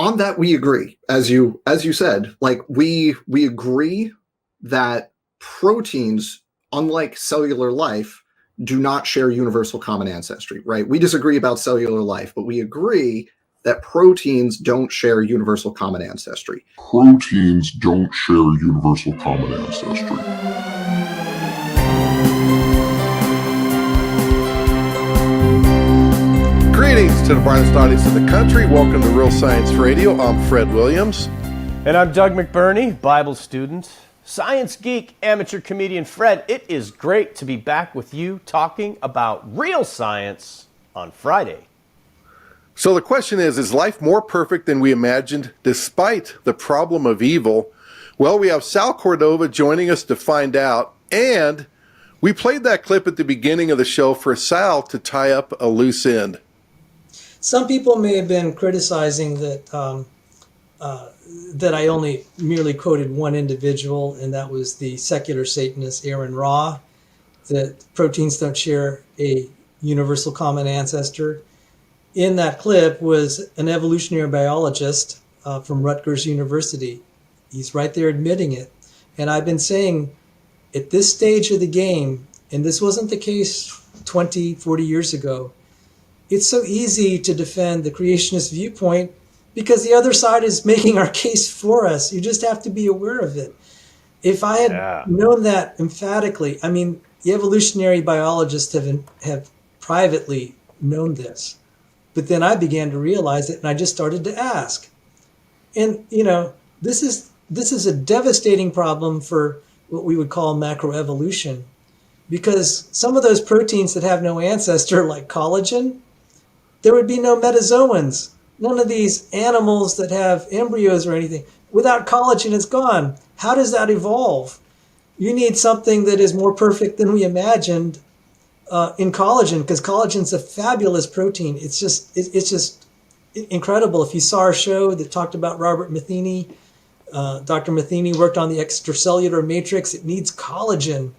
on that, we agree. As you said, like we agree that proteins, unlike cellular life, do not share universal common ancestry, right? We disagree about cellular life, but we agree that proteins don't share universal common ancestry. Proteins don't share universal common ancestry. Greetings to the brightest audience in the country. Welcome to Real Science Radio. I'm Fred Williams. And I'm Doug McBurney, Bible student, science geek, amateur comedian. Fred, it is great to be back with you talking about real science on Friday. So the question is life more perfect than we imagined despite the problem of evil? Well, we have Sal Cordova joining us to find out, and we played that clip at the beginning of the show for Sal to tie up a loose end. Some people may have been criticizing that that I only merely quoted one individual, and that was the secular Satanist Aaron Ra, that proteins don't share a universal common ancestor. In that clip was an evolutionary biologist from Rutgers University. He's right there admitting it. And I've been saying at this stage of the game, and this wasn't the case 20, 40 years ago, it's so easy to defend the creationist viewpoint because the other side is making our case for us. You just have to be aware of it. If I had known that emphatically, I mean, the evolutionary biologists have privately known this. But then I began to realize it, and I just started to ask. And, you know, this is a devastating problem for what we would call macroevolution, because some of those proteins that have no ancestor, like collagen, there would be no metazoans. None of these animals that have embryos or anything. Without collagen, it's gone. How does that evolve? You need something that is more perfect than we imagined in collagen, because collagen's a fabulous protein. It's just incredible. If you saw our show that talked about Robert Matheny, Dr. Matheny worked on the extracellular matrix. It needs collagen.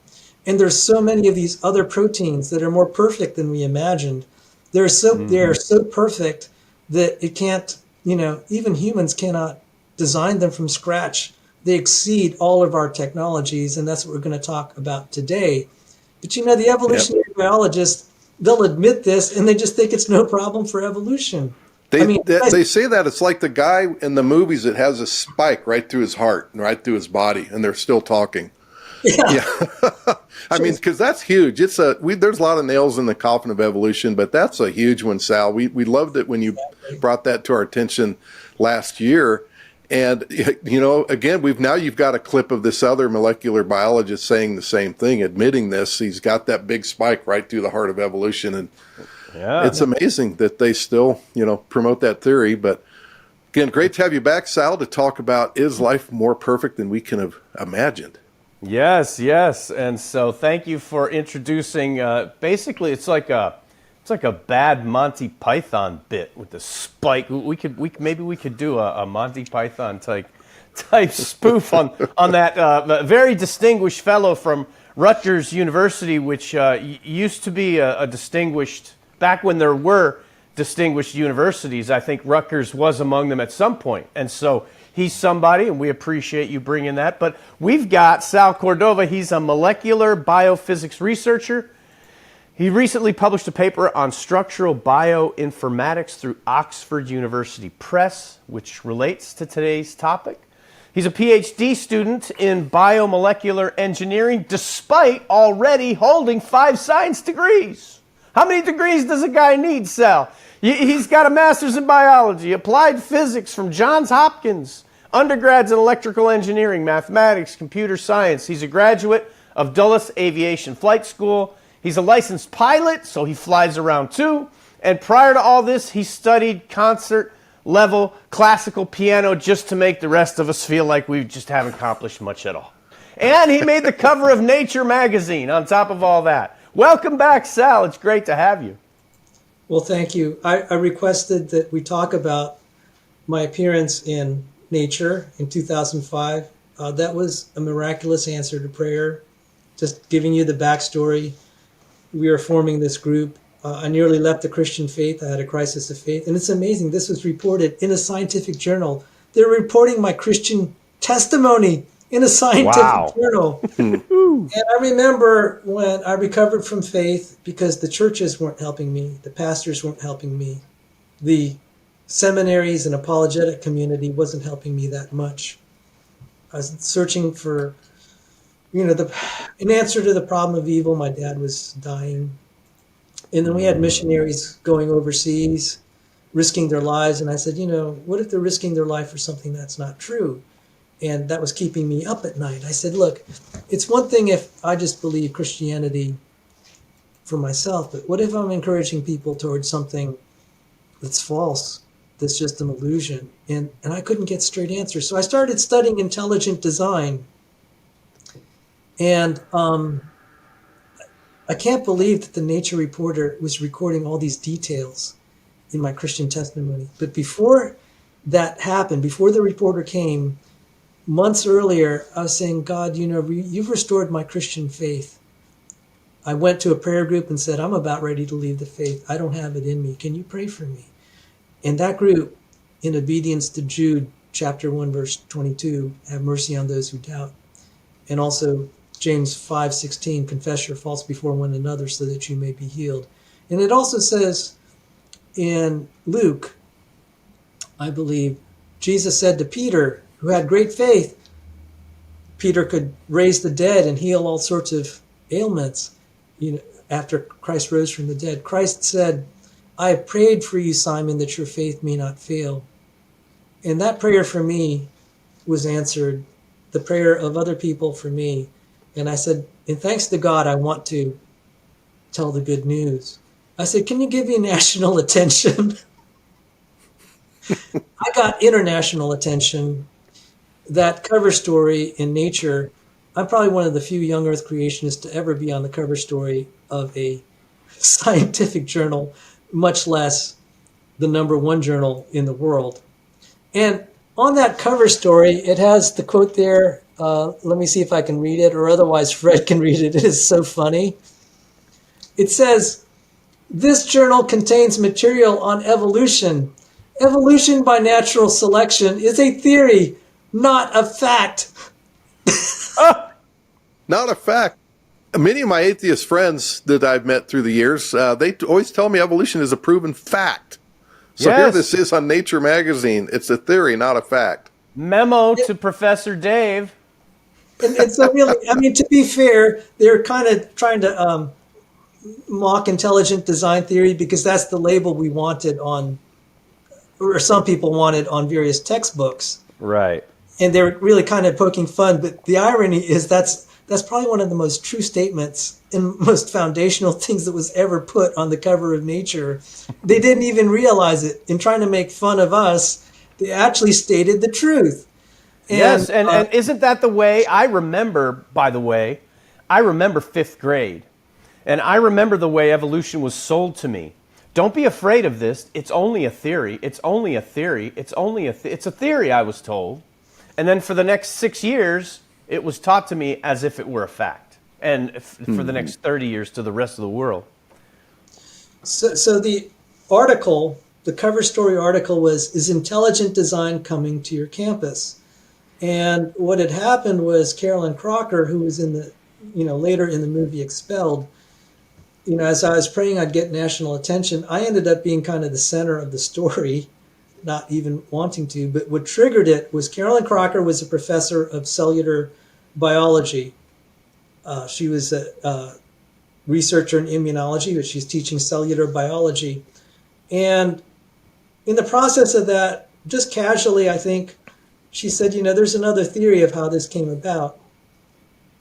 And there's so many of these other proteins that are more perfect than we imagined. They're so perfect that it can't, even humans cannot design them from scratch. They exceed all of our technologies, and that's what we're going to talk about today. But the evolutionary biologists, they'll admit this, and they just think it's no problem for evolution. They say that it's like the guy in the movies that has a spike right through his heart and right through his body, and they're still talking. Yeah. I mean, because that's huge. There's a lot of nails in the coffin of evolution, but that's a huge one, Sal. We loved it when you brought that to our attention last year. And, again, you've got a clip of this other molecular biologist saying the same thing, admitting this. He's got that big spike right through the heart of evolution. And it's amazing that they still, promote that theory. But again, great to have you back, Sal, to talk about, is life more perfect than we can have imagined? Yes. And so thank you for introducing, basically it's like a bad Monty Python bit with the spike. Maybe we could do a Monty Python type spoof on that very distinguished fellow from Rutgers University, which used to be a distinguished, back when there were distinguished universities. I think Rutgers was among them at some point. And so he's somebody, and we appreciate you bringing that. But we've got Sal Cordova. He's a molecular biophysics researcher. He recently published a paper on structural bioinformatics through Oxford University Press, which relates to today's topic. He's a PhD student in biomolecular engineering, despite already holding 5 science degrees. How many degrees does a guy need, Sal? He's got a master's in biology, applied physics from Johns Hopkins, undergrads in electrical engineering, mathematics, computer science. He's a graduate of Dulles Aviation Flight School. He's a licensed pilot, so he flies around too. And prior to all this, he studied concert-level classical piano just to make the rest of us feel like we just haven't accomplished much at all. And he made the cover of Nature magazine on top of all that. Welcome back, Sal. It's great to have you. Well, thank you. I requested that we talk about my appearance in Nature in 2005. That was a miraculous answer to prayer. Just giving you the backstory. We were forming this group I nearly left the Christian faith. I had a crisis of faith. And it's amazing. This was reported in a scientific journal. They're reporting my Christian testimony in a scientific journal. And I remember when I recovered from faith, because the churches weren't helping me, the pastors weren't helping me, the seminaries and apologetic community wasn't helping me that much. I was searching for, an answer to the problem of evil. My dad was dying. And then we had missionaries going overseas, risking their lives. And I said, what if they're risking their life for something that's not true? And that was keeping me up at night. I said, look, it's one thing if I just believe Christianity for myself, but what if I'm encouraging people towards something that's false, that's just an illusion? And I couldn't get straight answers. So I started studying intelligent design. And I can't believe that the Nature reporter was recording all these details in my Christian testimony. But before that happened, before the reporter came, months earlier, I was saying, God, you've restored my Christian faith. I went to a prayer group and said, I'm about ready to leave the faith. I don't have it in me. Can you pray for me? And that group, in obedience to Jude, chapter 1, verse 22, have mercy on those who doubt. And also James 5:16, confess your faults before one another so that you may be healed. And it also says in Luke, I believe, Jesus said to Peter, who had great faith, Peter could raise the dead and heal all sorts of ailments, after Christ rose from the dead. Christ said, I have prayed for you, Simon, that your faith may not fail. And that prayer for me was answered, the prayer of other people for me. And I said, and thanks to God, I want to tell the good news. I said, can you give me national attention? I got international attention. That cover story in Nature, I'm probably one of the few young Earth creationists to ever be on the cover story of a scientific journal, much less the #1 journal in the world. And on that cover story, it has the quote there. Let me see if I can read it, or otherwise Fred can read it. It is so funny. It says, this journal contains material on evolution. Evolution by natural selection is a theory, not a fact. Not a fact. Many of my atheist friends that I've met through the years, they always tell me evolution is a proven fact. So here this is on Nature magazine. It's a theory, not a fact. Memo to Professor Dave. And so really, to be fair, they're kind of trying to mock intelligent design theory because that's the label we wanted on, or some people wanted on various textbooks. Right. And they're really kind of poking fun. But the irony is that's probably one of the most true statements and most foundational things that was ever put on the cover of Nature. They didn't even realize it. In trying to make fun of us, they actually stated the truth. And isn't that the way? I remember, by the way, 5th grade. And I remember the way evolution was sold to me. Don't be afraid of this. It's only a theory. It's only a theory. It's a theory, I was told. And then for the next 6 years, it was taught to me as if it were a fact. And for the next 30 years to the rest of the world. So the article, the cover story article was, is intelligent design coming to your campus? And what had happened was Carolyn Crocker, who was in the, later in the movie Expelled, as I was praying I'd get national attention, I ended up being kind of the center of the story, not even wanting to. But what triggered it was Carolyn Crocker was a professor of cellular biology. She was a researcher in immunology, but she's teaching cellular biology. And in the process of that, just casually, I think, she said, there's another theory of how this came about.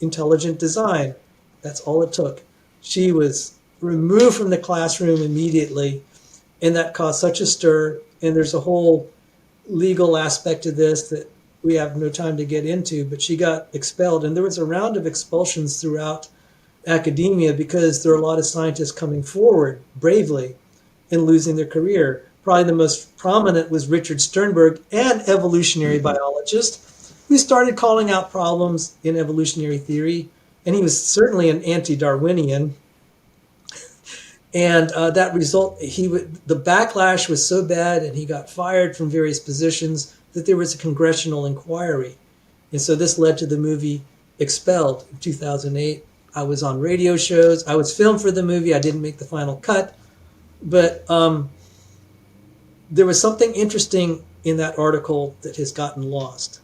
Intelligent design. That's all it took. She was removed from the classroom immediately, and that caused such a stir. And there's a whole legal aspect to this that we have no time to get into, but she got expelled. And there was a round of expulsions throughout academia because there are a lot of scientists coming forward bravely and losing their career. Probably the most prominent was Richard Sternberg, an evolutionary biologist, who started calling out problems in evolutionary theory. And he was certainly an anti-Darwinian. And that result, the backlash was so bad, and he got fired from various positions that there was a congressional inquiry. And so this led to the movie Expelled in 2008. I was on radio shows. I was filmed for the movie. I didn't make the final cut. But there was something interesting in that article that has gotten lost.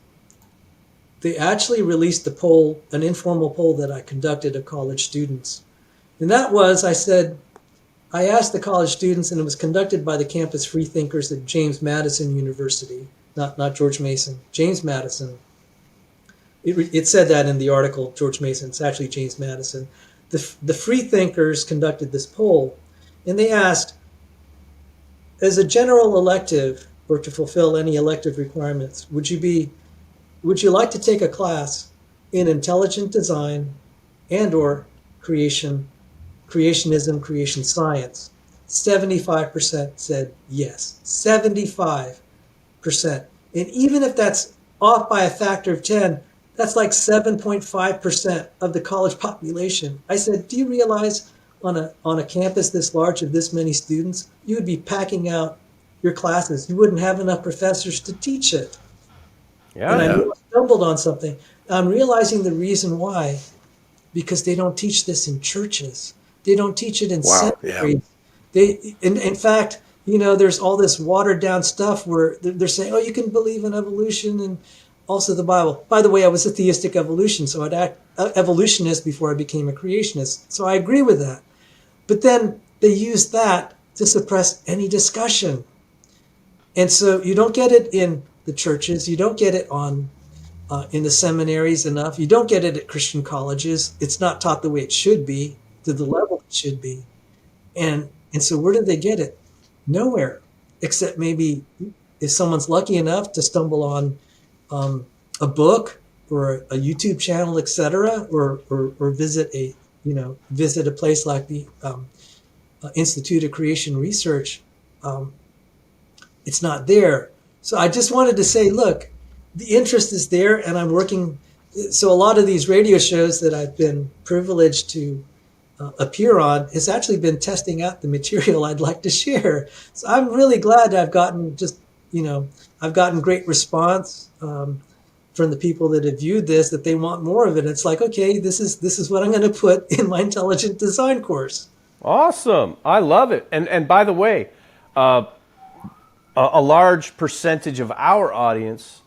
They actually released a poll, an informal poll that I conducted of college students. And that was, I asked the college students, and it was conducted by the campus freethinkers at James Madison University, not George Mason, James Madison. It said that in the article, George Mason. It's actually James Madison. The freethinkers conducted this poll, and they asked, as a general elective, or to fulfill any elective requirements, would you like to take a class in intelligent design and or creationism, creation science? 75% said yes. 75%. And even if that's off by a factor of 10, that's like 7.5% of the college population. I said, do you realize on a campus this large of this many students, you would be packing out your classes. You wouldn't have enough professors to teach it. Yeah. And I stumbled on something. I'm realizing the reason why, because they don't teach this in churches. They don't teach it in seminaries. In fact, there's all this watered down stuff where they're saying, oh, you can believe in evolution and also the Bible. By the way, I was a theistic evolutionist before I became a creationist. So I agree with that. But then they use that to suppress any discussion. And so you don't get it in the churches. You don't get it in the seminaries enough. You don't get it at Christian colleges. It's not taught the way it should be, to the level it should be. And so where do they get it? Nowhere, except maybe if someone's lucky enough to stumble on a book or a YouTube channel, etc., or visit a place like the Institute of Creation Research. It's not there. So I just wanted to say, look, the interest is there, and I'm working. So a lot of these radio shows that I've been privileged to appear on has actually been testing out the material I'd like to share. So I'm really glad I've gotten I've gotten great response from the people that have viewed this, that they want more of it. It's like, okay, this is what I'm going to put in my intelligent design course. Awesome. I love it. And by the way, a large percentage of our audience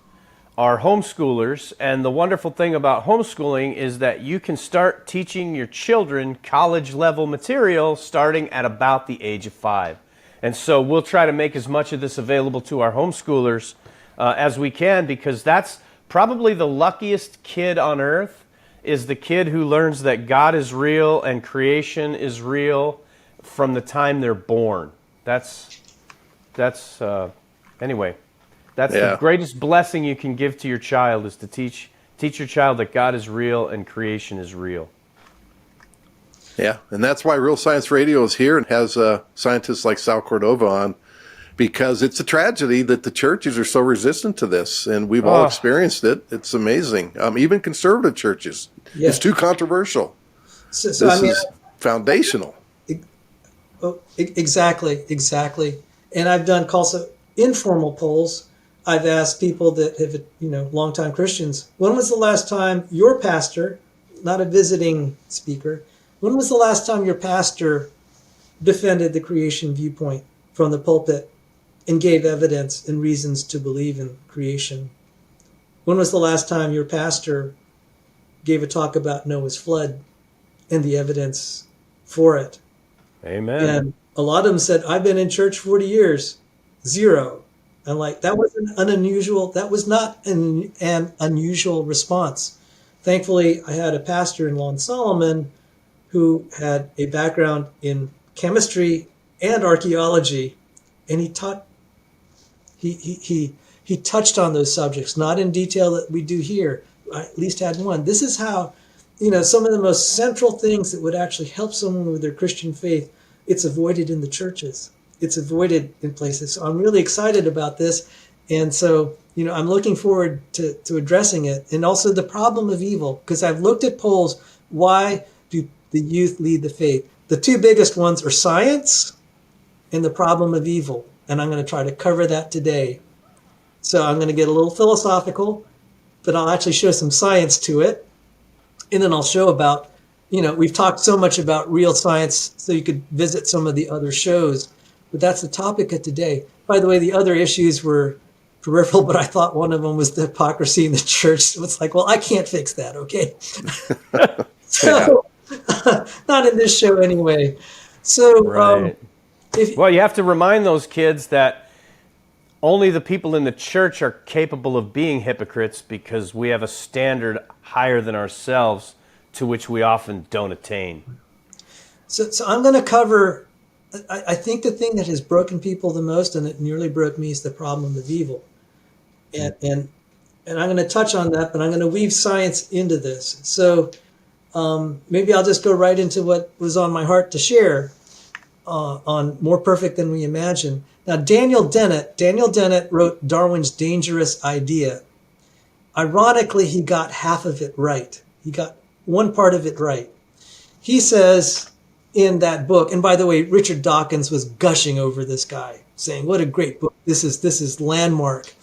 are homeschoolers, and the wonderful thing about homeschooling is that you can start teaching your children college-level material starting at about the age of 5. And so we'll try to make as much of this available to our homeschoolers as we can, because that's probably the luckiest kid on earth, is the kid who learns that God is real and creation is real from the time they're born. Anyway, that's the greatest blessing you can give to your child, is to teach your child that God is real and creation is real. Yeah, and that's why Real Science Radio is here and has scientists like Sal Cordova on, because it's a tragedy that the churches are so resistant to this, and we've all experienced it. It's amazing. Even conservative churches. Yeah. It's too controversial. So this is foundational. Exactly. And I've done also informal polls. I've asked people that have, longtime Christians, when was the last time your pastor, not a visiting speaker, when was the last time your pastor defended the creation viewpoint from the pulpit and gave evidence and reasons to believe in creation? When was the last time your pastor gave a talk about Noah's flood and the evidence for it? Amen. And a lot of them said, I've been in church 40 years. 0. I'm like, that was not an unusual response. Thankfully, I had a pastor in Long Solomon who had a background in chemistry and archaeology, and he touched on those subjects, not in detail that we do here. I at least had one. This is how, some of the most central things that would actually help someone with their Christian faith, it's avoided in the churches. It's avoided in places. So I'm really excited about this. And so, I'm looking forward to addressing it. And also the problem of evil, because I've looked at polls. Why do the youth lead the faith? The two biggest ones are science and the problem of evil. And I'm going to try to cover that today. So I'm going to get a little philosophical, but I'll actually show some science to it. And then I'll show about, we've talked so much about real science, so you could visit some of the other shows. But that's the topic of today. By the way, the other issues were peripheral, but I thought one of them was the hypocrisy in the church. So it's like, well, I can't fix that, okay? So, not in this show anyway. So, Right. Well, you have to remind those kids that only the people in the church are capable of being hypocrites because we have a standard higher than ourselves to which we often don't attain. So I'm going to cover, I think the thing that has broken people the most, and it nearly broke me, is the problem of evil. And I'm going to touch on that, but I'm going to weave science into this. So maybe I'll just go right into what was on my heart to share on More Perfect Than We Imagine. Now, Daniel Dennett wrote Darwin's Dangerous Idea. Ironically, he got half of it right. He got one part of it right. He says in that book, and by the way, Richard Dawkins was gushing over this guy, saying, what a great book. This is landmark.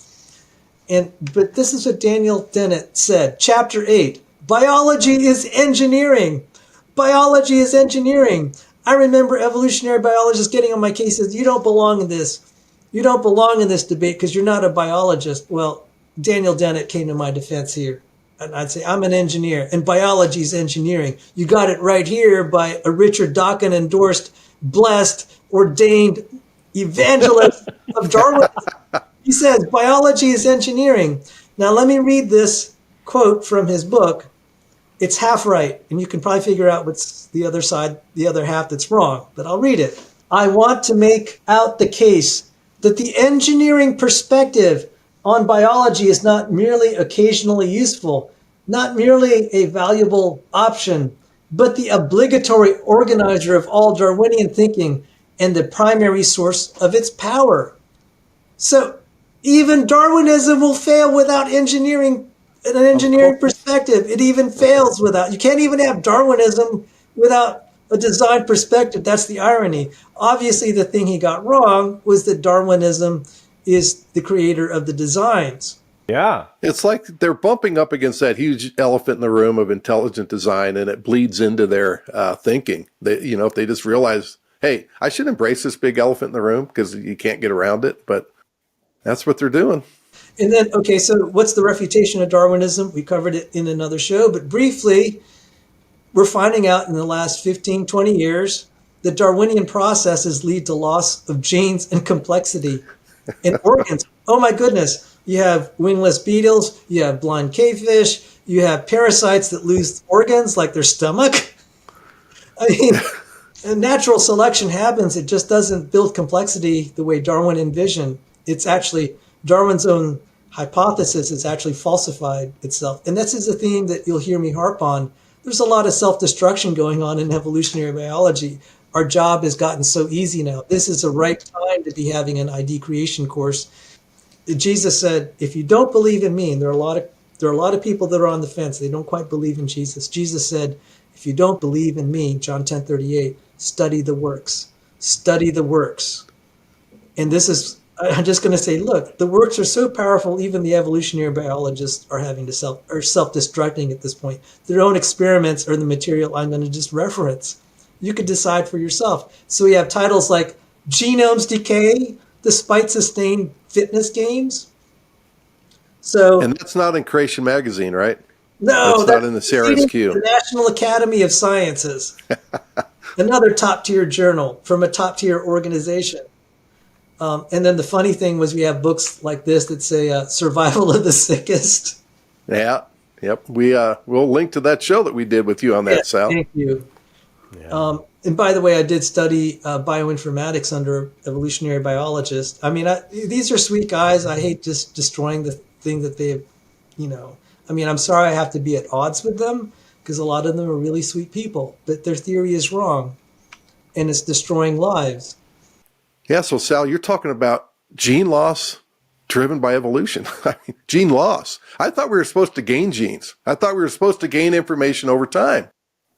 But this is what Daniel Dennett said. Chapter 8, biology is engineering. Biology is engineering. I remember evolutionary biologists getting on my case, says, you don't belong in this. You don't belong in this debate because you're not a biologist. Well, Daniel Dennett came to my defense here. And I'd say, I'm an engineer, and biology is engineering. You got it right here by a Richard Dawkins endorsed, blessed, ordained evangelist of Darwinism. He says, biology is engineering. Now, let me read this quote from his book. It's half right, and you can probably figure out what's the other side, the other half that's wrong, but I'll read it. I want to make out the case that the engineering perspective on biology is not merely occasionally useful, not merely a valuable option, but the obligatory organizer of all Darwinian thinking and the primary source of its power. So even Darwinism will fail without engineering, an engineering perspective. It even fails without, you can't even have Darwinism without a design perspective. That's the irony. Obviously, the thing he got wrong was that Darwinism is the creator of the designs. Yeah. It's like they're bumping up against that huge elephant in the room of intelligent design, and it bleeds into their thinking. They, if they just realize, hey, I should embrace this big elephant in the room because you can't get around it, but that's what they're doing. And then, okay, so what's the refutation of Darwinism? We covered it in another show, but briefly, we're finding out in the last 15, 20 years that Darwinian processes lead to loss of genes and complexity in organs. Oh my goodness. You have wingless beetles, you have blind cavefish, you have parasites that lose organs like their stomach. I mean, natural selection happens. It just doesn't build complexity the way Darwin envisioned. It's actually Darwin's own hypothesis has actually falsified itself. And this is a theme that you'll hear me harp on. There's a lot of self-destruction going on in evolutionary biology. Our job has gotten so easy now. This is the right time to be having an ID creation course. Jesus said, if you don't believe in me, and there are a lot of people that are on the fence, they don't quite believe in Jesus. Jesus said, if you don't believe in me, John 10:38, study the works. Study the works. And this is, I'm just going to say, look, the works are so powerful, even the evolutionary biologists are having to self-destructing at this point. Their own experiments are the material I'm going to just reference. You could decide for yourself. So we have titles like Genomes Decay Despite Sustained Fitness Gains. So, and that's not in Creation Magazine, right? No, that's not in the CRSQ. The National Academy of Sciences. Another top-tier journal from a top-tier organization. And then the funny thing was we have books like this that say survival of the sickest. Yeah. Yep. We'll link to that show that we did with you on that, Sal. Thank you. Yeah. And by the way, I did study bioinformatics under evolutionary biologists. I mean, these are sweet guys. I hate just destroying the thing that they've, I mean, I'm sorry I have to be at odds with them because a lot of them are really sweet people, but their theory is wrong and it's destroying lives. Yeah, so Sal, you're talking about gene loss driven by evolution. I mean, gene loss. I thought we were supposed to gain genes. I thought we were supposed to gain information over time.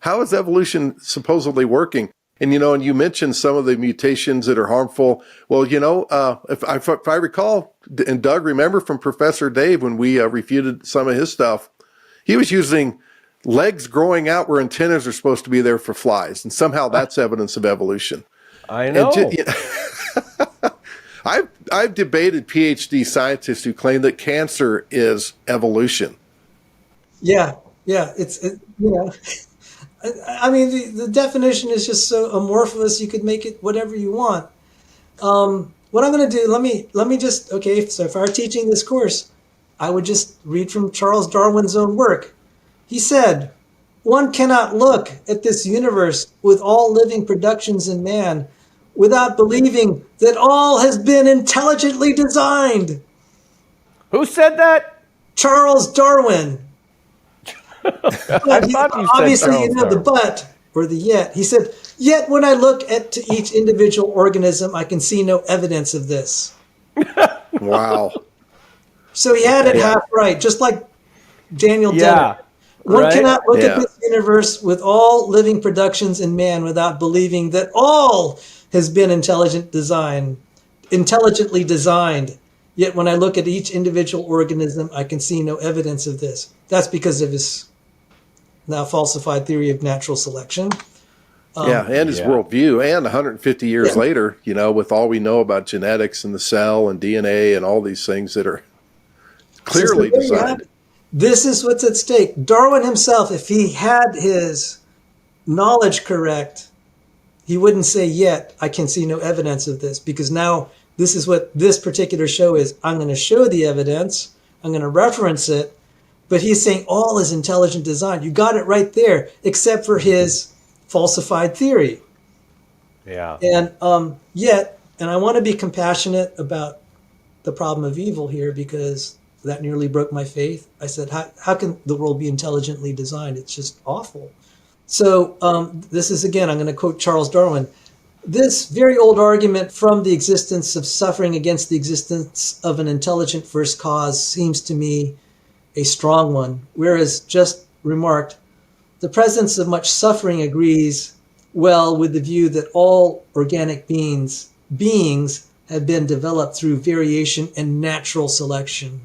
How is evolution supposedly working? And, and you mentioned some of the mutations that are harmful. Well, if I recall, and Doug, remember from Professor Dave when we refuted some of his stuff, he was using legs growing out where antennas are supposed to be there for flies. And somehow that's evidence of evolution. I know. I've debated PhD scientists who claim that cancer is evolution. Yeah. I mean, the definition is just so amorphous. You could make it whatever you want. What I'm going to do, let me just, okay, so if I were teaching this course, I would just read from Charles Darwin's own work. He said, "One cannot look at this universe with all living productions in man without believing that all has been intelligently designed." Who said that? Charles Darwin. I thought you said Obviously, Charles the Darwin. but or the yet. He said, "Yet when I look at to each individual organism, I can see no evidence of this." Wow. So he had it half right, just like Daniel Yeah. Dennett. One Right? cannot look Yeah. at this universe with all living productions in man without believing that all has been intelligently designed. Yet when I look at each individual organism, I can see no evidence of this. That's because of his now falsified theory of natural selection. And his Yeah. worldview. And 150 years later, with all we know about genetics and the cell and DNA and all these things that are clearly So there you have designed. it. This is what's at stake. Darwin himself, if he had his knowledge correct, he wouldn't say, "Yet I can see no evidence of this," because now this is what this particular show is. I'm going to show the evidence. I'm going to reference it. But he's saying all is intelligent design. You got it right there, except for his falsified theory. Yeah. And and I want to be compassionate about the problem of evil here, because that nearly broke my faith. I said, how can the world be intelligently designed? It's just awful. So this is, again, I'm going to quote Charles Darwin. "This very old argument from the existence of suffering against the existence of an intelligent first cause seems to me a strong one, whereas just remarked, the presence of much suffering agrees well with the view that all organic beings have been developed through variation and natural selection."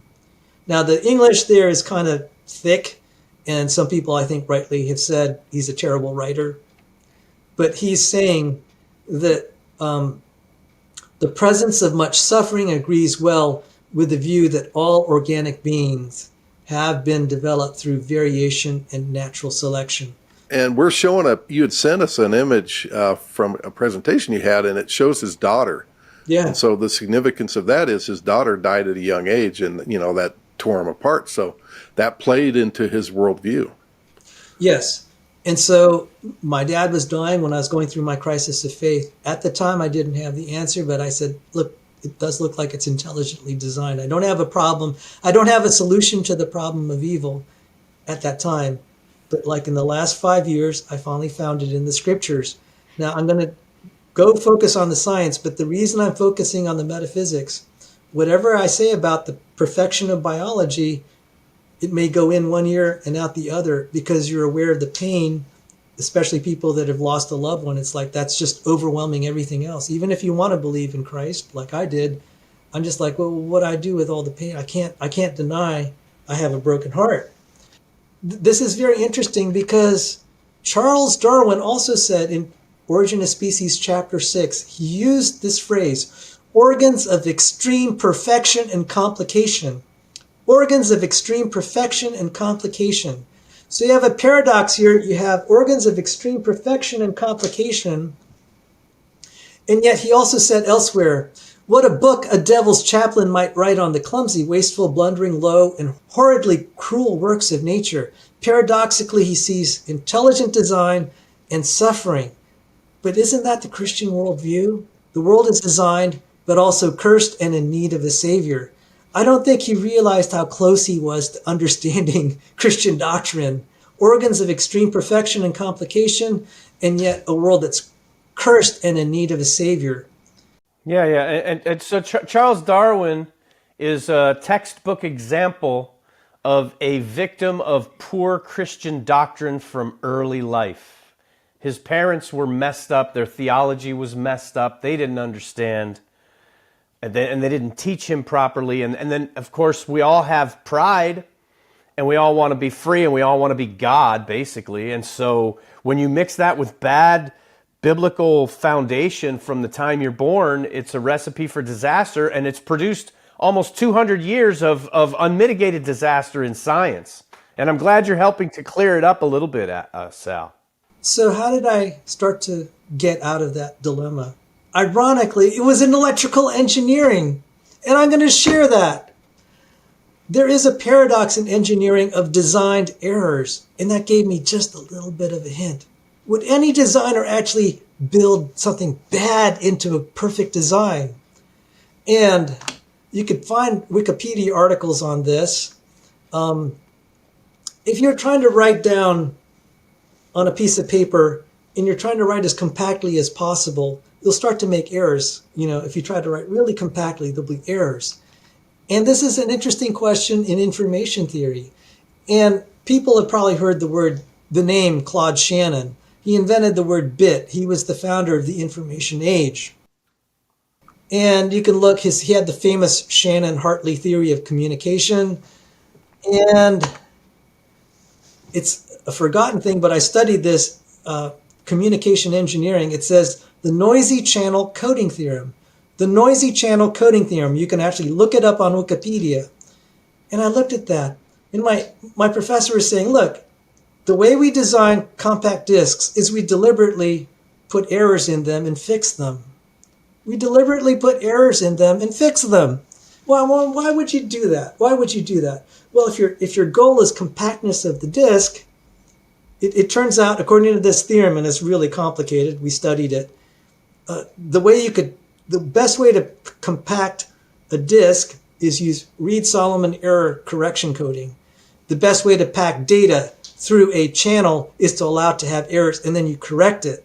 Now, the English there is kind of thick, and some people, I think, rightly have said he's a terrible writer. But he's saying that the presence of much suffering agrees well with the view that all organic beings have been developed through variation and natural selection. And we're showing you had sent us an image from a presentation you had, and it shows his daughter. Yeah. And so the significance of that is his daughter died at a young age, and, that tore him apart. So that played into his worldview. Yes. And so my dad was dying when I was going through my crisis of faith. At the time, I didn't have the answer, but I said, look, it does look like it's intelligently designed. I don't have a problem. I don't have a solution to the problem of evil at that time. But like in the last 5 years, I finally found it in the scriptures. Now I'm going to go focus on the science, but the reason I'm focusing on the metaphysics, whatever I say about the perfection of biology, it may go in one ear and out the other, because you're aware of the pain, especially people that have lost a loved one. It's like that's just overwhelming everything else. Even if you want to believe in Christ, like I did, I'm just like, well, what do I do with all the pain? I can't deny I have a broken heart. This is very interesting because Charles Darwin also said in Origin of Species, chapter 6, he used this phrase, organs of extreme perfection and complication. Organs of extreme perfection and complication. So you have a paradox here. You have organs of extreme perfection and complication. And yet he also said elsewhere, what a book a devil's chaplain might write on the clumsy, wasteful, blundering, low, and horridly cruel works of nature. Paradoxically, he sees intelligent design and suffering. But isn't that the Christian worldview? The world is designed, but also cursed and in need of a savior. I don't think he realized how close he was to understanding Christian doctrine. Organs of extreme perfection and complication, and yet a world that's cursed and in need of a savior. Yeah. And so Charles Darwin is a textbook example of a victim of poor Christian doctrine from early life. His parents were messed up. Their theology was messed up. They didn't understand. And they didn't teach him properly. And then, of course, we all have pride. And we all want to be free. And we all want to be God, basically. And so when you mix that with bad biblical foundation from the time you're born, it's a recipe for disaster. And it's produced almost 200 years of unmitigated disaster in science. And I'm glad you're helping to clear it up a little bit, Sal. So how did I start to get out of that dilemma? Ironically, it was in electrical engineering, and I'm going to share that. There is a paradox in engineering of designed errors, and that gave me just a little bit of a hint. Would any designer actually build something bad into a perfect design? And you could find Wikipedia articles on this. If you're trying to write down on a piece of paper and you're trying to write as compactly as possible, you'll start to make errors. If you try to write really compactly, there'll be errors. And this is an interesting question in information theory. And people have probably heard the name Claude Shannon. He invented the word bit. He was the founder of the information age. And you can look, he had the famous Shannon-Hartley theory of communication. And it's a forgotten thing, but I studied this communication engineering. It says the noisy channel coding theorem. The noisy channel coding theorem. You can actually look it up on Wikipedia. And I looked at that. And my professor is saying, look, the way we design compact discs is we deliberately put errors in them and fix them. We deliberately put errors in them and fix them. Well, why would you do that? Why would you do that? Well, if your goal is compactness of the disk, it turns out, according to this theorem, and it's really complicated, we studied it, the best way to compact a disk is use Reed-Solomon error correction coding. The best way to pack data through a channel is to allow it to have errors, and then you correct it.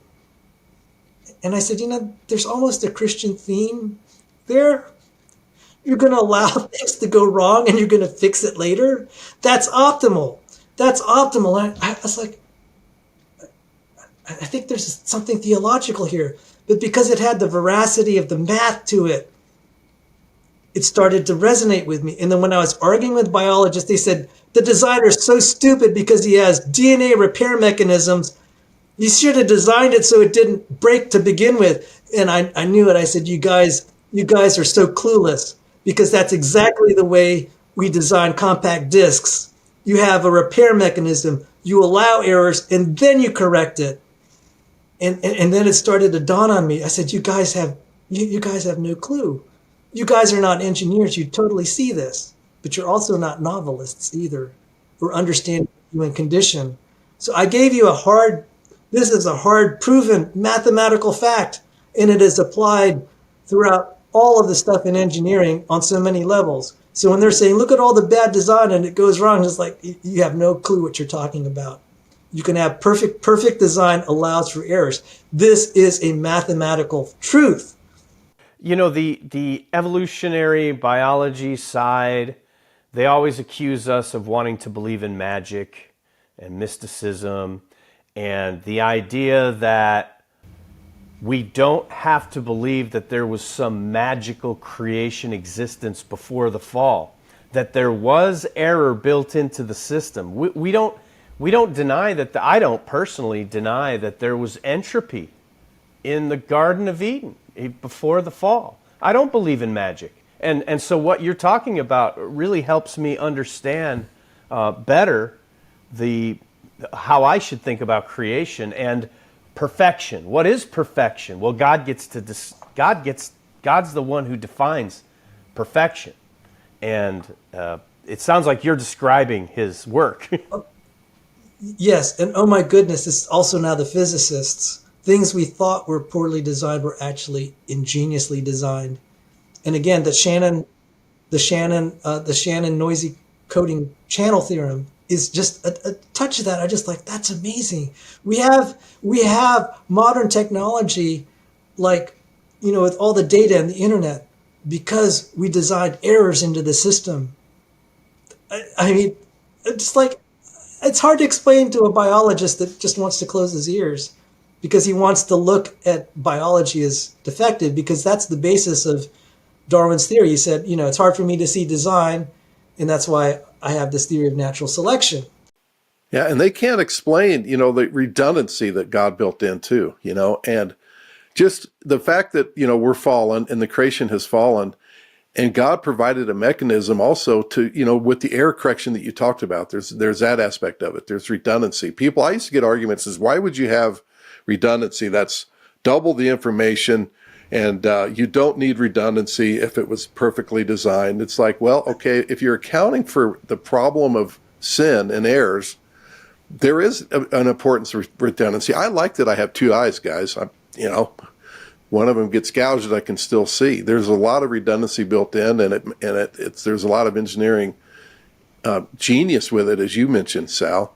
And I said, there's almost a Christian theme there. You're going to allow things to go wrong and you're going to fix it later. That's optimal. That's optimal. I was like, I think there's something theological here. But because it had the veracity of the math to it, it started to resonate with me. And then when I was arguing with biologists, they said, the designer's so stupid because he has DNA repair mechanisms. You should have designed it so it didn't break to begin with. And I knew it. I said, you guys are so clueless, because that's exactly the way we design compact discs. You have a repair mechanism. You allow errors and then you correct it. And then it started to dawn on me. I said, you guys have no clue. You guys are not engineers. You totally see this, but you're also not novelists either, or understand human condition. So I gave you this is a hard proven mathematical fact, and it is applied throughout all of the stuff in engineering on so many levels. So when they're saying, look at all the bad design and it goes wrong, it's like, you have no clue what you're talking about. You can have perfect design allows for errors. This is a mathematical truth. The evolutionary biology side, they always accuse us of wanting to believe in magic and mysticism, and the idea that we don't have to believe that there was some magical creation existence before the fall, that there was error built into the system. We don't deny that. I don't personally deny that there was entropy in the Garden of Eden before the fall. I don't believe in magic. And so what you're talking about really helps me understand better how I should think about creation and perfection. What is perfection? Well, God's the one who defines perfection. And it sounds like you're describing his work. Yes, and oh my goodness, it's also now the physicists. Things we thought were poorly designed were actually ingeniously designed. And again, the Shannon noisy coding channel theorem is just a touch of that. I just like, that's amazing. We have modern technology, like, with all the data and the internet, because we designed errors into the system. I mean, it's like, it's hard to explain to a biologist that just wants to close his ears. because he wants to look at biology as defective, because that's the basis of Darwin's theory. He said, it's hard for me to see design, and that's why I have this theory of natural selection. Yeah, and they can't explain, the redundancy that God built in too, and just the fact that, we're fallen and the creation has fallen, and God provided a mechanism also to, with the error correction that you talked about. There's that aspect of it. There's redundancy. I used to get arguments as, why would you have redundancy? That's double the information, and you don't need redundancy if it was perfectly designed. It's like, well, okay, if you're accounting for the problem of sin and errors, there is an importance of redundancy. I like that I have two eyes, guys. One of them gets gouged that I can still see. There's a lot of redundancy built in, and there's a lot of engineering genius with it, as you mentioned, Sal.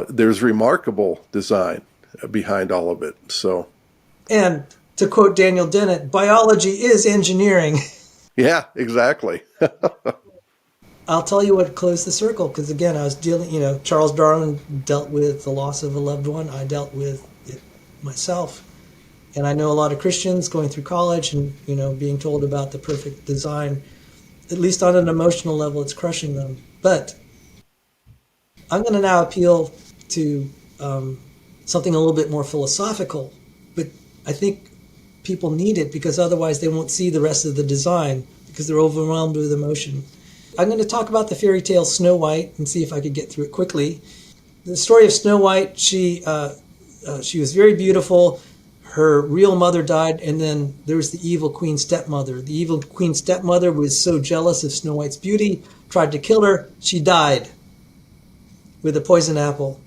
There's remarkable design behind all of it. So, and to quote Daniel Dennett, biology is engineering. Yeah, exactly. I'll tell you what closed the circle, because again, I was dealing, Charles Darwin dealt with the loss of a loved one. I dealt with it myself. And I know a lot of Christians going through college and, being told about the perfect design, at least on an emotional level, it's crushing them. But I'm going to now appeal to something a little bit more philosophical. But I think people need it, because otherwise they won't see the rest of the design, because they're overwhelmed with emotion. I'm going to talk about the fairy tale Snow White and see if I could get through it quickly. The story of Snow White, she was very beautiful. Her real mother died, and then there was the evil queen stepmother. The evil queen stepmother was so jealous of Snow White's beauty, tried to kill her. She died with a poison apple.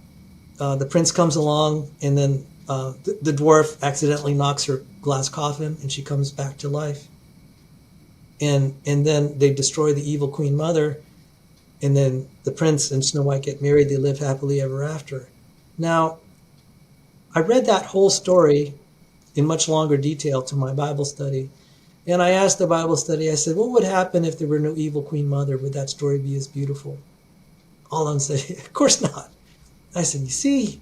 The prince comes along, and then the dwarf accidentally knocks her glass coffin, and she comes back to life. And then they destroy the evil queen mother, and then the prince and Snow White get married. They live happily ever after. Now, I read that whole story in much longer detail to my Bible study, and I asked the Bible study, I said, what would happen if there were no evil queen mother? Would that story be as beautiful? All of them said, of course not. I said, you see,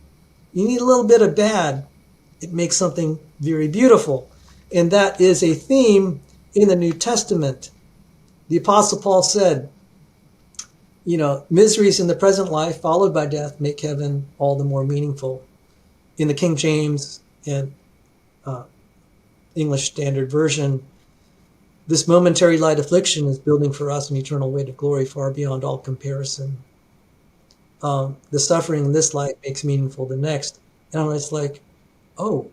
you need a little bit of bad. It makes something very beautiful. And that is a theme in the New Testament. The Apostle Paul said, miseries in the present life followed by death make heaven all the more meaningful. In the King James and English Standard Version, this momentary light affliction is building for us an eternal weight of glory far beyond all comparison. The suffering in this life makes meaningful the next. And I was like, oh,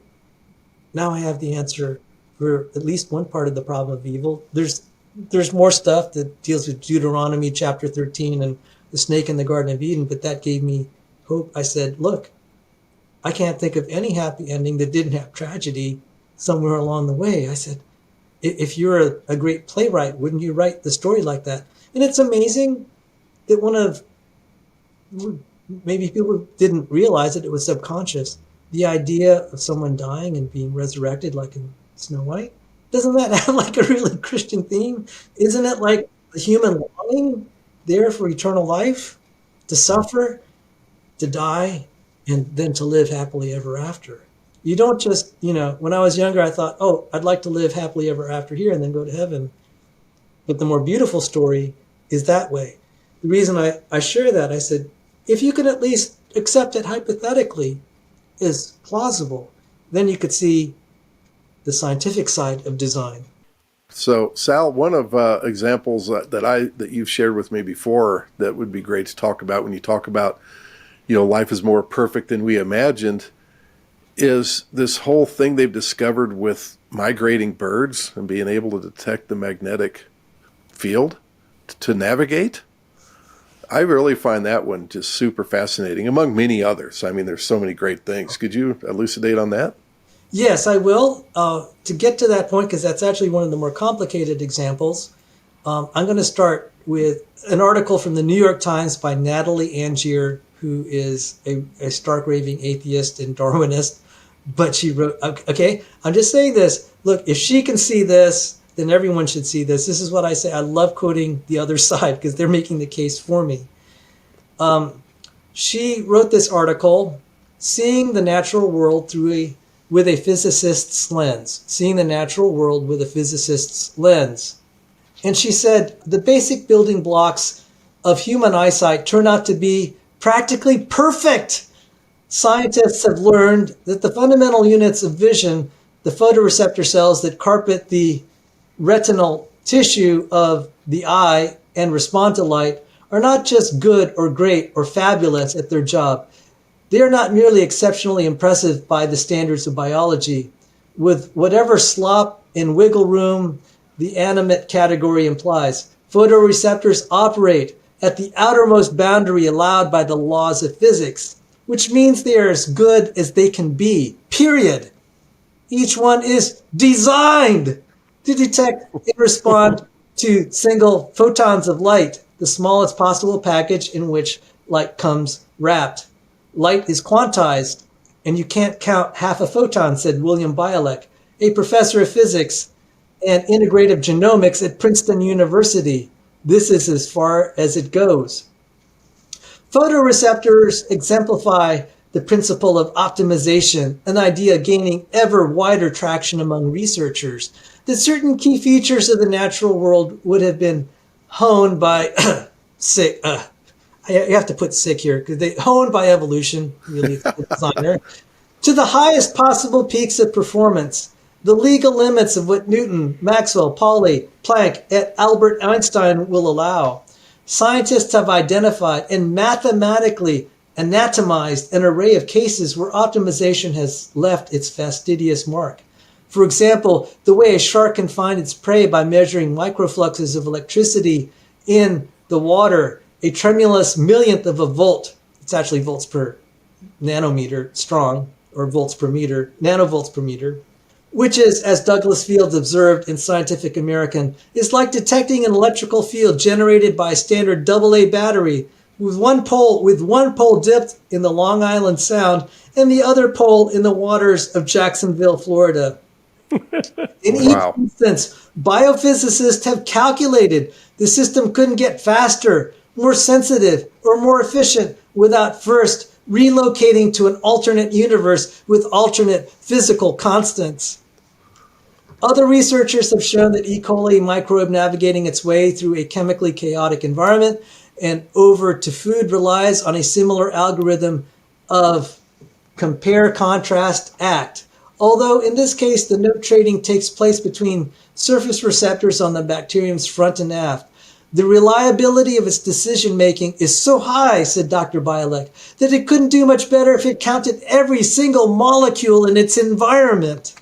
now I have the answer for at least one part of the problem of evil. There's more stuff that deals with Deuteronomy chapter 13 and the snake in the Garden of Eden, but that gave me hope. I said, look, I can't think of any happy ending that didn't have tragedy somewhere along the way. I said, if you're a great playwright, wouldn't you write the story like that? And it's amazing that maybe people didn't realize it was subconscious. The idea of someone dying and being resurrected like in Snow White, doesn't that have like a really Christian theme? Isn't it like the human longing there for eternal life, to suffer, to die, and then to live happily ever after? You don't just, when I was younger, I thought, oh, I'd like to live happily ever after here and then go to heaven. But the more beautiful story is that way. The reason I share that, I said, if you could at least accept it hypothetically as plausible, then you could see the scientific side of design. So, Sal, one of examples that you've shared with me before that would be great to talk about when you talk about, life is more perfect than we imagined, is this whole thing they've discovered with migrating birds and being able to detect the magnetic field to navigate. I really find that one just super fascinating, among many others. I mean, there's so many great things. Could you elucidate on that? Yes, I will. To get to that point, because that's actually one of the more complicated examples, I'm going to start with an article from the New York Times by Natalie Angier, who is a stark raving atheist and Darwinist. But she wrote, okay, I'm just saying this. Look, if she can see this, then everyone should see this. This is what I say. I love quoting the other side because they're making the case for me. She wrote this article seeing the natural world with a physicist's lens, seeing the natural world with a physicist's lens. And she said, the basic building blocks of human eyesight turn out to be practically perfect. Scientists have learned that the fundamental units of vision, the photoreceptor cells that carpet the retinal tissue of the eye and respond to light, are not just good or great or fabulous at their job. They are not merely exceptionally impressive by the standards of biology. With whatever slop and wiggle room the animate category implies, photoreceptors operate at the outermost boundary allowed by the laws of physics, which means they are as good as they can be, period. Each one is designed to detect and respond to single photons of light, the smallest possible package in which light comes wrapped. Light is quantized, and you can't count half a photon, said William Bialek, a professor of physics and integrative genomics at Princeton University. This is as far as it goes. Photoreceptors exemplify the principle of optimization, an idea gaining ever wider traction among researchers, that certain key features of the natural world would have been honed by you have to put sick here because they honed by evolution, really, the designer, to the highest possible peaks of performance, the legal limits of what Newton, Maxwell, Pauli, Planck, and Albert Einstein will allow. Scientists have identified and mathematically anatomized an array of cases where optimization has left its fastidious mark. For example, the way a shark can find its prey by measuring microfluxes of electricity in the water, a tremulous millionth of a volt. It's actually volts per nanometer strong, or volts per meter, nanovolts per meter, which is, as Douglas Fields observed in Scientific American, is like detecting an electrical field generated by a standard AA battery with one pole dipped in the Long Island Sound and the other pole in the waters of Jacksonville, Florida. In each instance, biophysicists have calculated the system couldn't get faster, more sensitive, or more efficient without first relocating to an alternate universe with alternate physical constants. Other researchers have shown that E. coli microbe navigating its way through a chemically chaotic environment and over to food relies on a similar algorithm of compare, contrast, act. Although in this case, the note trading takes place between surface receptors on the bacterium's front and aft. The reliability of its decision-making is so high, said Dr. Bialek, that it couldn't do much better if it counted every single molecule in its environment.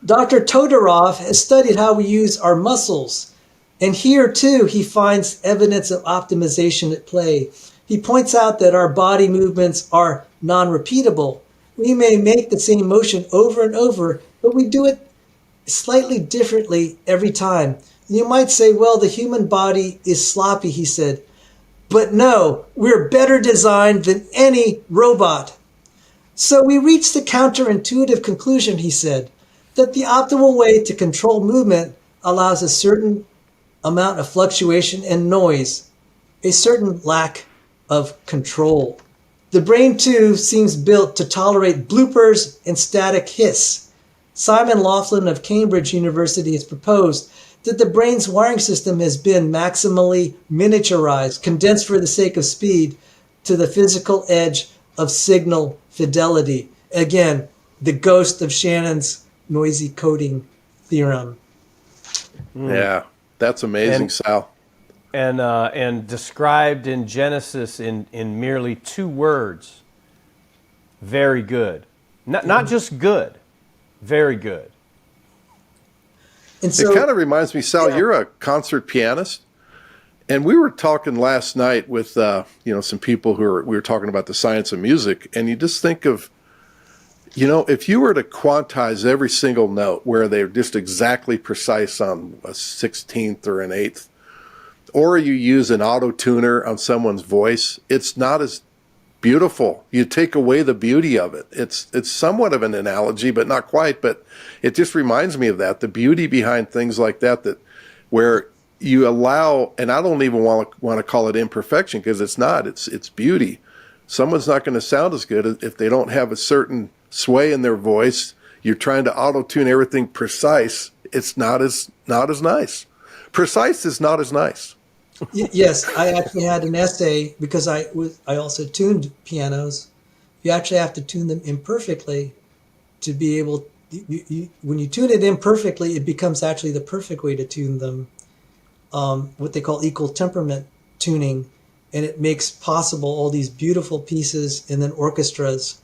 Dr. Todorov has studied how we use our muscles, and here too he finds evidence of optimization at play. He points out that our body movements are non-repeatable. We may make the same motion over and over, but we do it slightly differently every time. You might say, well, the human body is sloppy, he said. But no, we're better designed than any robot. So we reach the counterintuitive conclusion, he said, that the optimal way to control movement allows a certain amount of fluctuation and noise, a certain lack of control. The brain, too, seems built to tolerate bloopers and static hiss. Simon Laughlin of Cambridge University has proposed that the brain's wiring system has been maximally miniaturized, condensed for the sake of speed, to the physical edge of signal fidelity. Again, the ghost of Shannon's noisy coding theorem. Yeah, that's amazing, Sal. And described in Genesis in merely 2 words. Very good. Not just good, very good. And so, it kind of reminds me, Sal, you're a concert pianist. And we were talking last night with some people we were talking about the science of music, and you just think of, if you were to quantize every single note where they're just exactly precise on a 16th or an 8th, or you use an auto tuner on someone's voice, it's not as beautiful. You take away the beauty of it. It's somewhat of an analogy, but not quite. But it just reminds me of that, the beauty behind things like that where you allow, and I don't even want to call it imperfection because it's not. It's beauty. someone's not going to sound as good if they don't have a certain sway in their voice. You're trying to auto-tune everything precise. It's not as nice. Precise is not as nice. Yes, I actually had an essay because I also tuned pianos. You actually have to tune them imperfectly to be able. When you tune it imperfectly, it becomes actually the perfect way to tune them. What they call equal temperament tuning, and it makes possible all these beautiful pieces and then orchestras.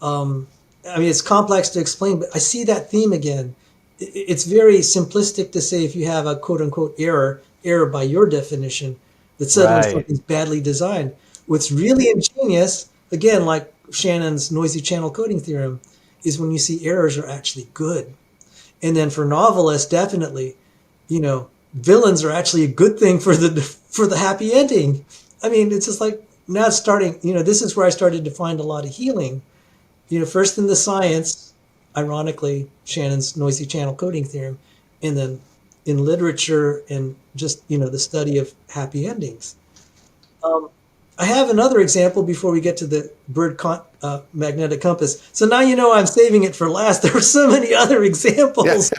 I mean, it's complex to explain, but I see that theme again. It's very simplistic to say if you have a quote unquote error by your definition, that suddenly something's badly designed. What's really ingenious, again, like Shannon's noisy channel coding theorem, is when you see errors are actually good. And then for novelists, definitely, villains are actually a good thing for the happy ending. I mean, it's just like now it's starting, this is where I started to find a lot of healing. First in the science, ironically, Shannon's noisy channel coding theorem, and then in literature and just, the study of happy endings. I have another example before we get to the bird magnetic compass. So now I'm saving it for last. There are so many other examples.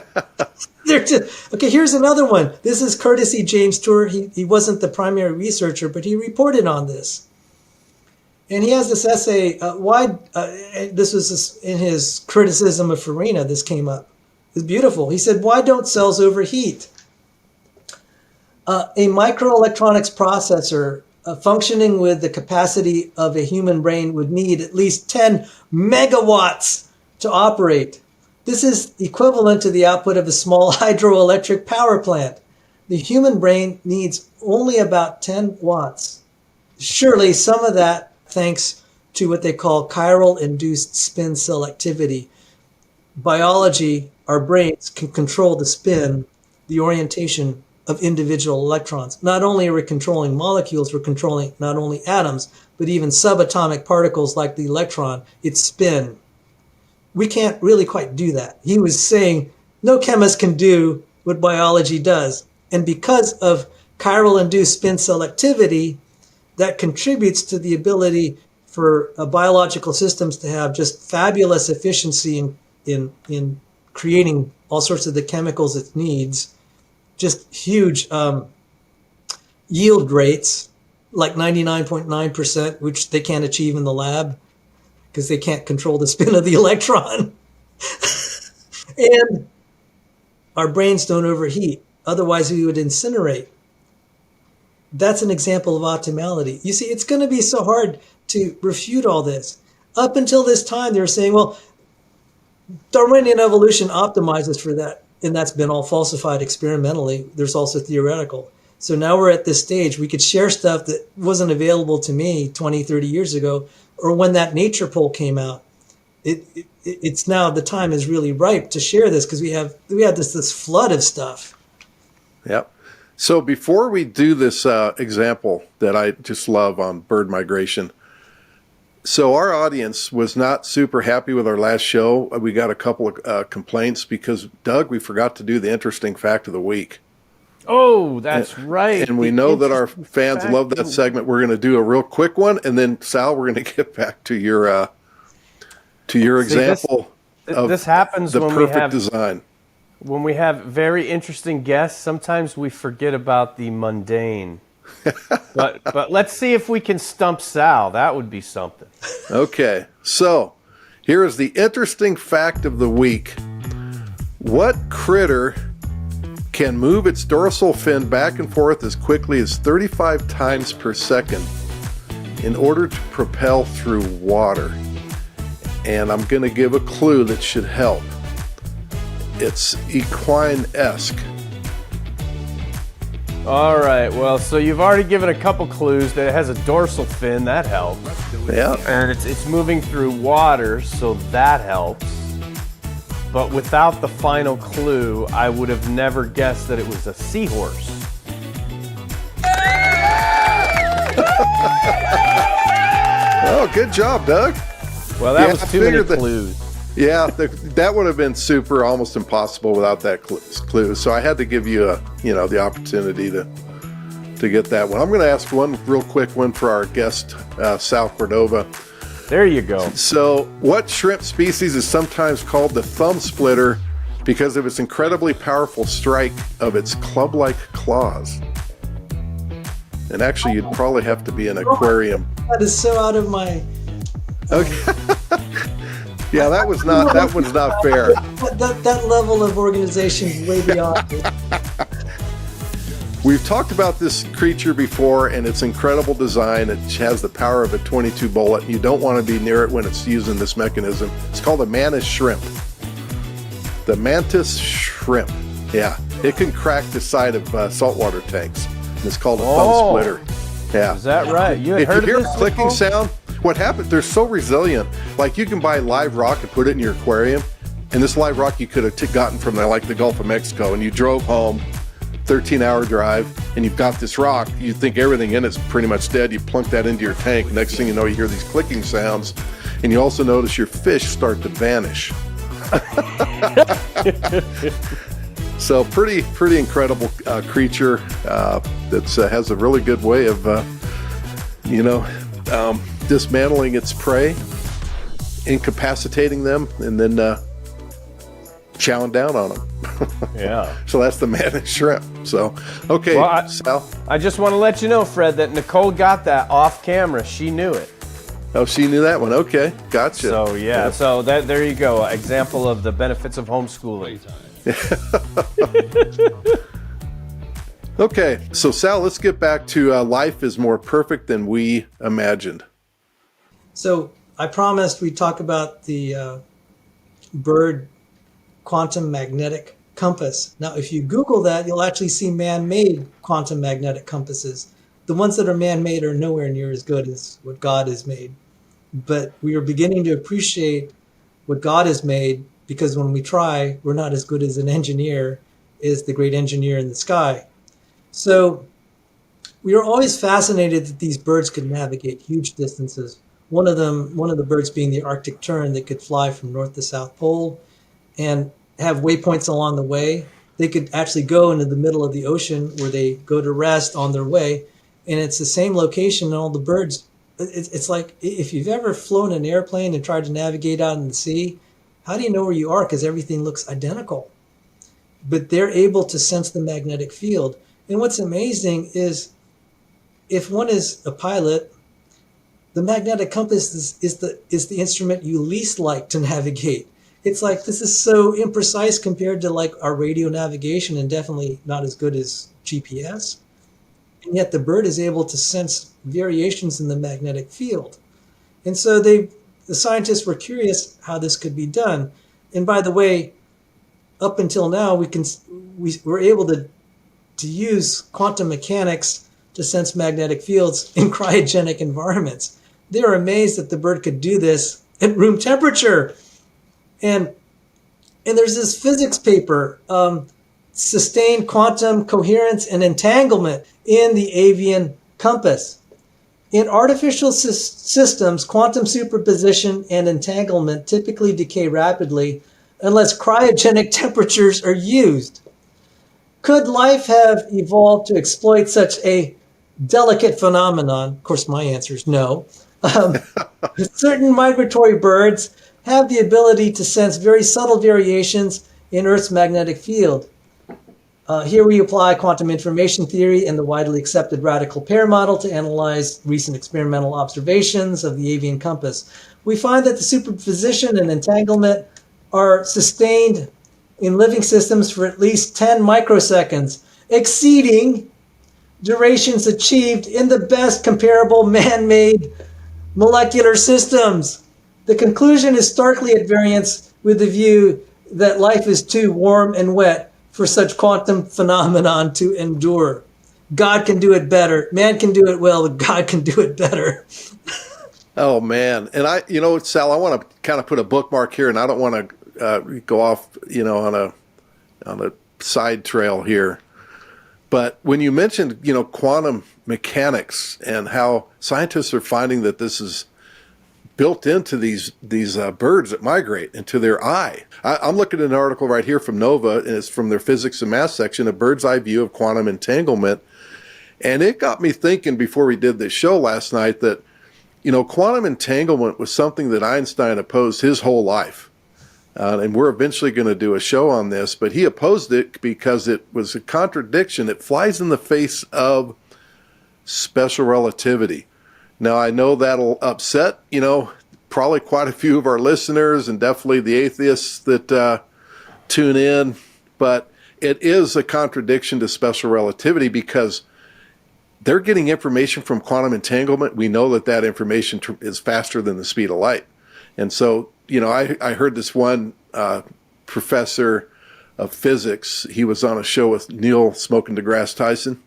Okay, here's another one. This is courtesy James Tour. He wasn't the primary researcher, but he reported on this. And he has this essay, this was in his criticism of Farina, this came up. It's beautiful. He said, why don't cells overheat? A microelectronics processor functioning with the capacity of a human brain would need at least 10 megawatts to operate. This is equivalent to the output of a small hydroelectric power plant. The human brain needs only about 10 watts. Surely some of that thanks to what they call chiral induced spin selectivity. Biology, our brains can control the spin, the orientation of individual electrons. Not only are we controlling molecules, we're controlling not only atoms, but even subatomic particles like the electron, its spin. We can't really quite do that. He was saying no chemist can do what biology does. And because of chiral induced spin selectivity, that contributes to the ability for biological systems to have just fabulous efficiency in creating all sorts of the chemicals it needs, just huge yield rates, like 99.9%, which they can't achieve in the lab because they can't control the spin of the electron. And our brains don't overheat. Otherwise, we would incinerate. That's an example of optimality. You see, it's going to be so hard to refute all this. Up until this time, they were saying, well, Darwinian evolution optimizes for that, and that's been all falsified experimentally. There's also theoretical. So now we're at this stage. We could share stuff that wasn't available to me 20, 30 years ago, or when that nature poll came out. It's now the time is really ripe to share this because we have this flood of stuff. Yep. So before we do this example that I just love on bird migration, so our audience was not super happy with our last show. We got a couple of complaints because, Doug, we forgot to do the interesting fact of the week. Oh, that's right. And we know that our fans love that segment. We're going to do a real quick one, and then, Sal, we're going to get back to your example of this happens the when perfect we have design. When we have very interesting guests, sometimes we forget about the mundane. but let's see if we can stump Sal. That would be something. Okay, so here is the interesting fact of the week. What critter can move its dorsal fin back and forth as quickly as 35 times per second in order to propel through water? And I'm going to give a clue that should help. It's equine-esque. All right, well, so you've already given a couple clues that it has a dorsal fin. That helps. Yeah. And it's moving through water, so that helps. But without the final clue, I would have never guessed that it was a seahorse. Oh, good job, Doug. Well, that was too many clues. Yeah, that would have been almost impossible without that clue. So I had to give you the opportunity to to get that one. I'm going to ask one real quick one for our guest, Sal Cordova. There you go. So, what shrimp species is sometimes called the thumb splitter because of its incredibly powerful strike of its club-like claws? And actually, you'd probably have to be in an aquarium. That is so out of my. Okay. Yeah, that one's not fair. That level of organization is way beyond it. We've talked about this creature before and its incredible design. It has the power of a .22 bullet. You don't want to be near it when it's using this mechanism. It's called a mantis shrimp. The mantis shrimp. Yeah, it can crack the side of saltwater tanks. And it's called a thumb splitter. Yeah. Is that right? You had If heard you hear of a this, clicking Nicole? sound, what happened? They're so resilient. Like you can buy live rock and put it in your aquarium, and this live rock you could have gotten from the Gulf of Mexico, and you drove home, 13-hour drive, and you've got this rock. You think everything in it's pretty much dead. You plunk that into your tank. Next thing you know, you hear these clicking sounds, and you also notice your fish start to vanish. So pretty incredible creature that has a really good way of dismantling its prey, incapacitating them, and then chowing down on them. Yeah. So that's the mantis shrimp. So, okay, Well, Sal. I just want to let you know, Fred, that Nicole got that off camera. She knew it. Oh, she knew that one. Okay, gotcha. So, yeah. So there you go. Example of the benefits of homeschooling. Okay, so Sal, let's get back to life is more perfect than we imagined. So I promised we'd talk about the bird quantum magnetic compass. Now, if you Google that, you'll actually see man-made quantum magnetic compasses. The ones that are man-made are nowhere near as good as what God has made. But we are beginning to appreciate what God has made, because when we try, we're not as good as an engineer is the great engineer in the sky. So we are always fascinated that these birds could navigate huge distances. One of the birds being the Arctic tern, that could fly from North to South Pole and have waypoints along the way. They could actually go into the middle of the ocean where they go to rest on their way. And it's the same location, and all the birds. It's like if you've ever flown an airplane and tried to navigate out in the sea, how do you know where you are? Because everything looks identical. But they're able to sense the magnetic field. And what's amazing is if one is a pilot, the magnetic compass is the instrument you least like to navigate. It's like, this is so imprecise compared to like our radio navigation, and definitely not as good as GPS. And yet the bird is able to sense variations in the magnetic field. And so the scientists were curious how this could be done. And by the way, up until now, we're able to use quantum mechanics to sense magnetic fields in cryogenic environments. They were amazed that the bird could do this at room temperature. And there's this physics paper, Sustained Quantum Coherence and Entanglement in the Avian Compass. In artificial systems, quantum superposition and entanglement typically decay rapidly unless cryogenic temperatures are used. Could life have evolved to exploit such a delicate phenomenon? Of course, my answer is no. Certain migratory birds have the ability to sense very subtle variations in Earth's magnetic field. Here we apply quantum information theory and the widely accepted radical pair model to analyze recent experimental observations of the avian compass. We find that the superposition and entanglement are sustained in living systems for at least 10 microseconds, exceeding durations achieved in the best comparable man-made molecular systems. The conclusion is starkly at variance with the view that life is too warm and wet for such quantum phenomenon to endure. God can do it better. Man can do it well, but God can do it better. Oh man. And Sal, I want to kind of put a bookmark here, and I don't want to go off, on a side trail here. But when you mentioned, quantum mechanics and how scientists are finding that this is built into these birds that migrate into their eye. I'm looking at an article right here from Nova, and it's from their physics and math section, a bird's eye view of quantum entanglement. And it got me thinking before we did this show last night that, quantum entanglement was something that Einstein opposed his whole life. And we're eventually going to do a show on this, but he opposed it because it was a contradiction. It flies in the face of special relativity. Now, I know that'll upset, probably quite a few of our listeners and definitely the atheists that tune in, but it is a contradiction to special relativity because they're getting information from quantum entanglement. We know that that information is faster than the speed of light. And so, I heard this one professor of physics. He was on a show with Neil Smoking deGrasse Tyson.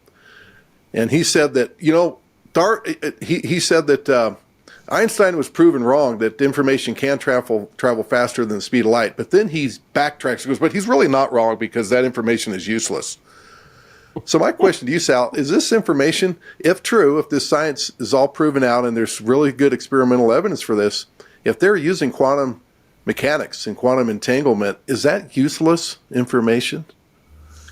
And he said that, he said that Einstein was proven wrong, that information can travel faster than the speed of light. But then he backtracks and goes, but he's really not wrong because that information is useless. So my question to you, Sal, is this information, if true, if this science is all proven out and there's really good experimental evidence for this, if they're using quantum mechanics and quantum entanglement, is that useless information?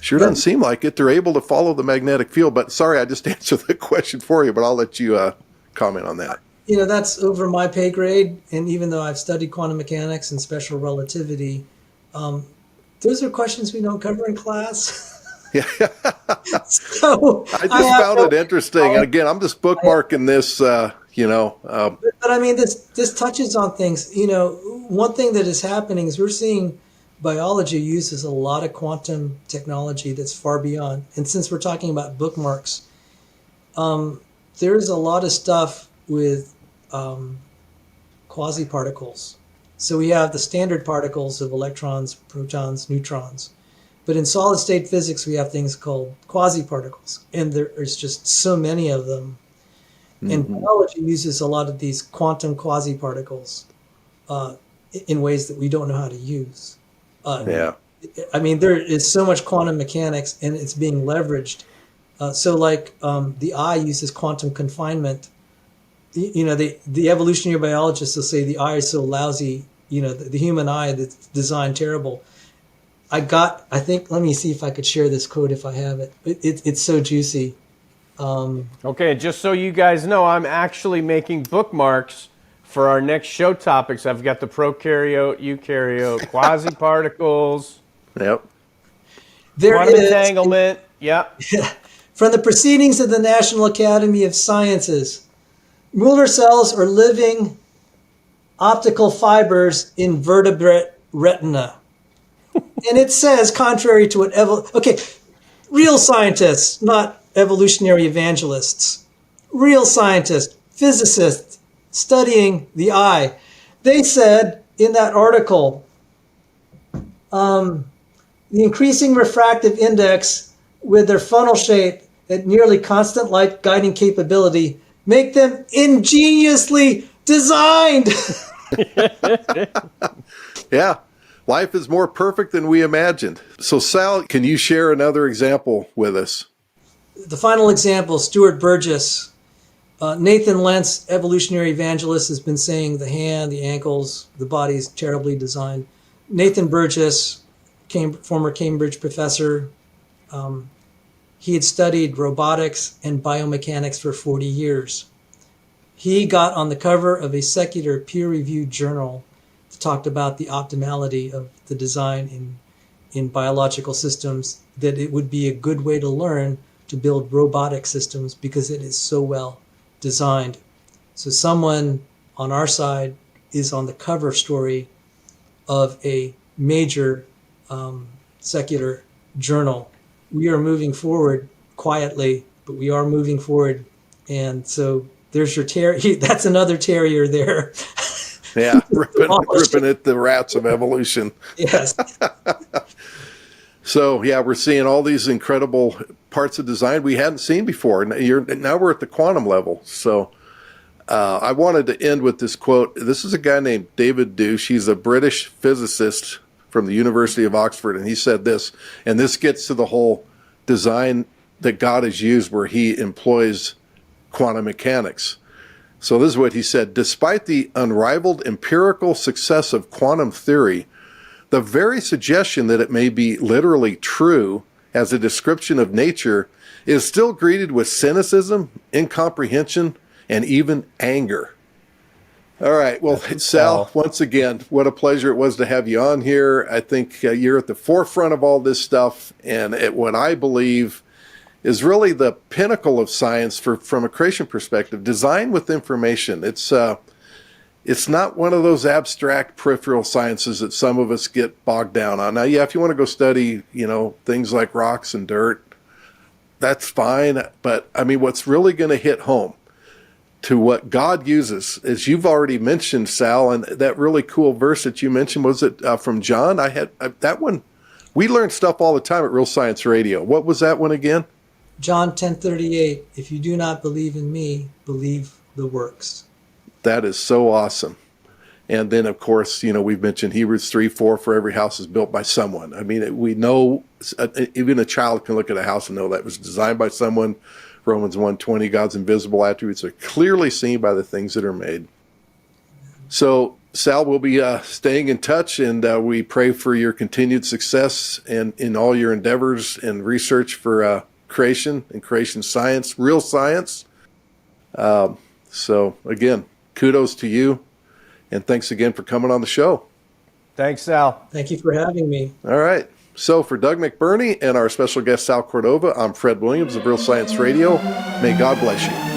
Sure doesn't seem like it. They're able to follow the magnetic field. But sorry, I just answered the question for you, but I'll let you comment on that. That's over my pay grade. And even though I've studied quantum mechanics and special relativity, those are questions we don't cover in class. Yeah. So I just found it interesting. And again, I'm just bookmarking this, But I mean, this touches on things. One thing that is happening is we're seeing biology uses a lot of quantum technology that's far beyond. And since we're talking about bookmarks, there's a lot of stuff with quasi-particles. So we have the standard particles of electrons, protons, neutrons. But in solid state physics, we have things called quasi-particles. And there's just so many of them. Mm-hmm. And biology uses a lot of these quantum quasi-particles in ways that we don't know how to use. I mean, there is so much quantum mechanics and it's being leveraged. The eye uses quantum confinement. The evolutionary biologists will say the eye is so lousy, the human eye that's designed terrible. Let me see if I could share this quote if I have it. It's so juicy. Okay, just so you guys know, I'm actually making bookmarks for our next show topics. I've got the prokaryote, eukaryote, quasi-particles. Yep. Quantum entanglement. Yeah. From the Proceedings of the National Academy of Sciences, Mueller cells are living optical fibers in vertebrate retina. And it says, contrary to what real scientists, not evolutionary evangelists, real scientists, physicists studying the eye, they said in that article, the increasing refractive index with their funnel shape at nearly constant light guiding capability make them ingeniously designed. Yeah. Life is more perfect than we imagined. So, Sal, can you share another example with us? The final example, Stuart Burgess. Nathan Lentz, evolutionary evangelist, has been saying the hand, the ankles, the body is terribly designed. Nathan Burgess, former Cambridge professor, he had studied robotics and biomechanics for 40 years. He got on the cover of a secular peer-reviewed journal that talked about the optimality of the design in biological systems, that it would be a good way to learn to build robotic systems because it is so well designed. So someone on our side is on the cover story of a major secular journal. We are moving forward quietly, but we are moving forward. And so there's your terrier. That's another terrier there. Yeah, ripping at the rats of evolution. Yes. So, yeah, we're seeing all these incredible parts of design we hadn't seen before. Now we're at the quantum level. So I wanted to end with this quote. This is a guy named David Douche. He's a British physicist from the University of Oxford, and he said this, and this gets to the whole design that God has used where he employs quantum mechanics. So this is what he said: despite the unrivaled empirical success of quantum theory, the very suggestion that it may be literally true as a description of nature is still greeted with cynicism, incomprehension, and even anger. All right. Well, Sal, once again, what a pleasure it was to have you on here. I think you're at the forefront of all this stuff, and what I believe is really the pinnacle of science from a creation perspective. Design with information. It's not one of those abstract peripheral sciences that some of us get bogged down on. Now, yeah, if you want to go study, things like rocks and dirt, that's fine. But I mean, what's really going to hit home to what God uses, as you've already mentioned, Sal, and that really cool verse that you mentioned, was it from John? That one. We learn stuff all the time at Real Science Radio. What was that one again? John 10:38. If you do not believe in me, believe the works. That is so awesome. And then, of course, we've mentioned Hebrews 3:4. For every house is built by someone. I mean, we know even a child can look at a house and know that was designed by someone. Romans 1:20, God's invisible attributes are clearly seen by the things that are made. So, Sal, we'll be staying in touch, and we pray for your continued success and in all your endeavors and research for creation and creation science, real science. So, again, kudos to you, and thanks again for coming on the show. Thanks, Sal. Thank you for having me. All right. So for Doug McBurney and our special guest Sal Cordova, I'm Fred Williams of Real Science Radio. May God bless you.